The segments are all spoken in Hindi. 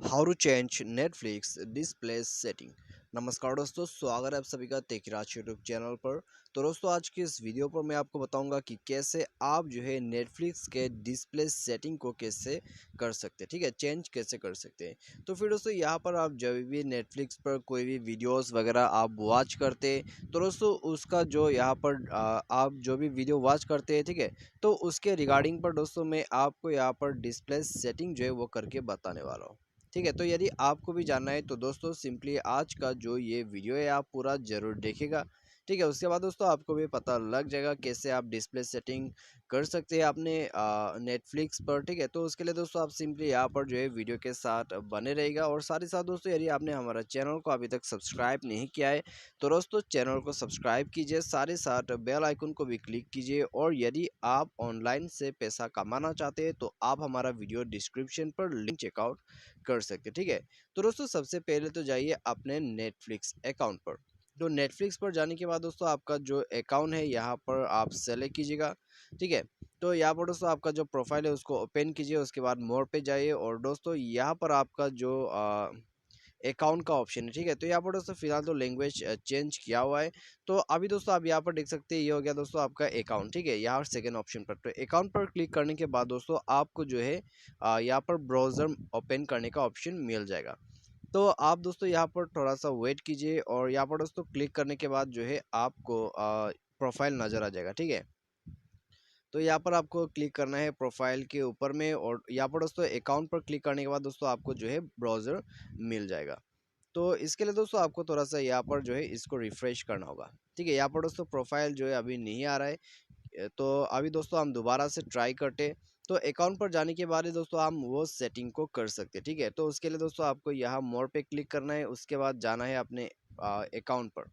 How to change Netflix display setting. नमस्कार दोस्तों, स्वागत है आप सभी का तेकराज यूट्यूब चैनल पर। तो दोस्तों, आज की इस वीडियो पर मैं आपको बताऊंगा कि कैसे आप जो है नेटफ्लिक्स के डिस्प्ले सेटिंग को कैसे कर सकते हैं। ठीक है, चेंज कैसे कर सकते हैं। तो फिर दोस्तों, यहाँ पर आप जब भी नेटफ्लिक्स पर कोई भी वीडियोस वगैरह आप वॉच करते हैं तो दोस्तों उसका जो यहाँ पर आप जो भी वीडियो वॉच करते हैं, ठीक है, तो उसके रिगार्डिंग पर दोस्तों मैं आपको यहाँ पर डिस्प्ले सेटिंग जो है वो करके बताने वाला हूँ। ठीक है, तो यदि आपको भी जानना है तो दोस्तों सिंपली आज का जो ये वीडियो है आप पूरा जरूर देखेगा। ठीक है, उसके बाद दोस्तों आपको भी पता लग जाएगा कैसे आप डिस्प्ले सेटिंग कर सकते हैं अपने नेटफ्लिक्स पर। ठीक है, तो उसके लिए दोस्तों आप सिंपली यहाँ पर जो है वीडियो के साथ बने रहेगा। और साथ ही साथ दोस्तों, यदि आपने हमारा चैनल को अभी तक सब्सक्राइब नहीं किया है तो दोस्तों चैनल को सब्सक्राइब कीजिए, साथ ही साथ बेल आइकन को भी क्लिक कीजिए। और यदि आप ऑनलाइन से पैसा कमाना चाहते हैं तो आप हमारा वीडियो डिस्क्रिप्शन पर लिंक चेकआउट कर सकते हैं। ठीक है, तो दोस्तों सबसे पहले तो जाइए अपने नेटफ्लिक्स अकाउंट पर। तो नेटफ्लिक्स पर जाने के बाद दोस्तों आपका जो अकाउंट है यहाँ पर आप सेलेक्ट कीजिएगा। ठीक है, तो यहाँ पर दोस्तों आपका जो प्रोफाइल है उसको ओपन कीजिए, उसके बाद मोर पे जाइए और दोस्तों यहाँ पर आपका जो अकाउंट का ऑप्शन है। ठीक है, तो यहाँ पर दोस्तों फिलहाल तो लैंग्वेज चेंज किया हुआ है। तो अभी दोस्तों आप यहाँ पर देख सकते हैं, ये हो गया दोस्तों आपका अकाउंट। ठीक है, यहाँ सेकंड ऑप्शन पर, तो अकाउंट पर क्लिक करने के बाद दोस्तों आपको जो है यहाँ पर ब्राउज़र ओपन करने का ऑप्शन मिल जाएगा। तो आप दोस्तों यहाँ पर थोड़ा सा वेट कीजिए और यहाँ पर दोस्तों क्लिक करने के बाद जो है आपको प्रोफाइल नज़र आ जाएगा। ठीक है, तो यहाँ पर आपको क्लिक करना है प्रोफाइल के ऊपर में और यहाँ पर दोस्तों अकाउंट पर क्लिक करने के बाद दोस्तों आपको जो है ब्राउज़र मिल जाएगा। तो इसके लिए दोस्तों आपको थोड़ा सा यहाँ पर जो है इसको रिफ्रेश करना होगा। ठीक है, यहाँ पर दोस्तों प्रोफाइल जो है अभी नहीं आ रहा है। तो अभी दोस्तों हम दोबारा से ट्राई करते। तो अकाउंट पर जाने के बाद ही दोस्तों हम वो सेटिंग को कर सकते हैं। ठीक है, तो उसके लिए दोस्तों आपको यहाँ मोर पे क्लिक करना है, उसके बाद जाना है अपने अकाउंट पर।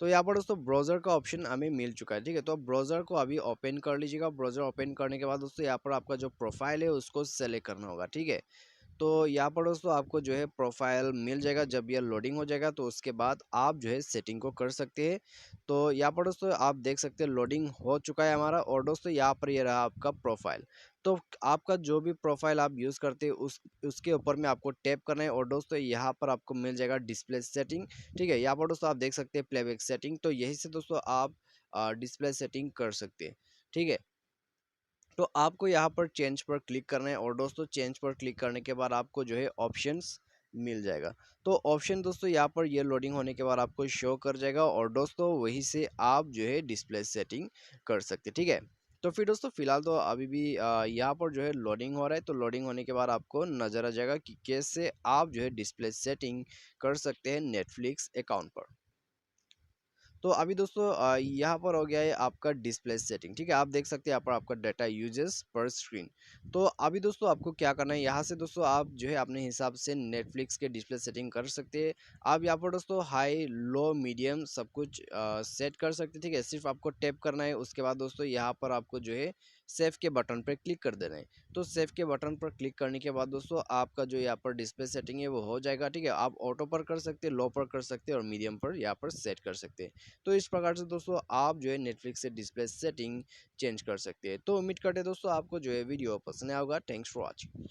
तो यहाँ पर दोस्तों ब्राउज़र का ऑप्शन हमें मिल चुका है। ठीक है, तो आप ब्राउज़र को अभी ओपन कर लीजिएगा। ब्राउज़र ओपन करने के बाद दोस्तों यहाँ पर आपका जो प्रोफाइल है उसको सेलेक्ट करना होगा। ठीक है, तो यहाँ पर दोस्तों आपको जो है प्रोफाइल मिल जाएगा। जब यह लोडिंग हो जाएगा तो उसके बाद आप जो है सेटिंग को कर सकते हैं। तो यहाँ पर दोस्तों आप देख सकते हैं लोडिंग हो चुका है हमारा। और दोस्तों यहाँ पर ये रहा आपका प्रोफाइल। तो आपका जो भी प्रोफाइल आप यूज़ करते हैं उसके ऊपर में आपको टैप करना है और दोस्तों यहाँ पर आपको मिल जाएगा डिस्प्ले सेटिंग। ठीक है, यहाँ पर दोस्तों आप देख सकते हैं प्लेबैक सेटिंग। तो यही से दोस्तों आप डिस्प्ले सेटिंग कर सकते हैं। ठीक है, तो आपको यहाँ पर चेंज पर क्लिक करना है और दोस्तों चेंज पर क्लिक करने के बाद आपको जो है ऑप्शंस मिल जाएगा। तो ऑप्शन दोस्तों यहाँ पर ये लोडिंग होने के बाद आपको शो कर जाएगा और दोस्तों वहीं से आप जो है डिस्प्ले सेटिंग कर सकते हैं। ठीक है, तो फिर दोस्तों फिलहाल तो अभी भी यहाँ पर जो है लोडिंग हो रहा है। तो लोडिंग होने के बाद आपको नज़र आ जाएगा कि कैसे आप जो है डिस्प्ले सेटिंग कर सकते हैं नेटफ्लिक्स अकाउंट पर। तो अभी दोस्तों यहाँ पर हो गया है आपका डिस्प्ले सेटिंग। ठीक है, आप देख सकते हैं यहाँ पर आपका डाटा यूजेस पर स्क्रीन। तो अभी दोस्तों आपको क्या करना है, यहाँ से दोस्तों आप जो है अपने हिसाब से नेटफ्लिक्स के डिस्प्ले सेटिंग कर सकते हैं। आप यहाँ पर दोस्तों हाई लो मीडियम सब कुछ सेट कर सकते हैं। ठीक है, सिर्फ आपको टैप करना है, उसके बाद दोस्तों यहाँ पर आपको जो है सेव के बटन पर क्लिक कर देना है। तो सेव के बटन पर क्लिक करने के बाद दोस्तों आपका जो यहाँ पर डिस्प्ले सेटिंग है वो हो जाएगा। ठीक है, आप ऑटो पर कर सकते हैं, लो पर कर सकते हैं और मीडियम पर यहाँ पर सेट कर सकते हैं। तो इस प्रकार से दोस्तों आप जो है नेटफ्लिक्स से डिस्प्ले सेटिंग चेंज कर सकते हैं। तो उम्मीद करते हैं दोस्तों आपको जो है वीडियो पसंद आया होगा। Thanks for watching.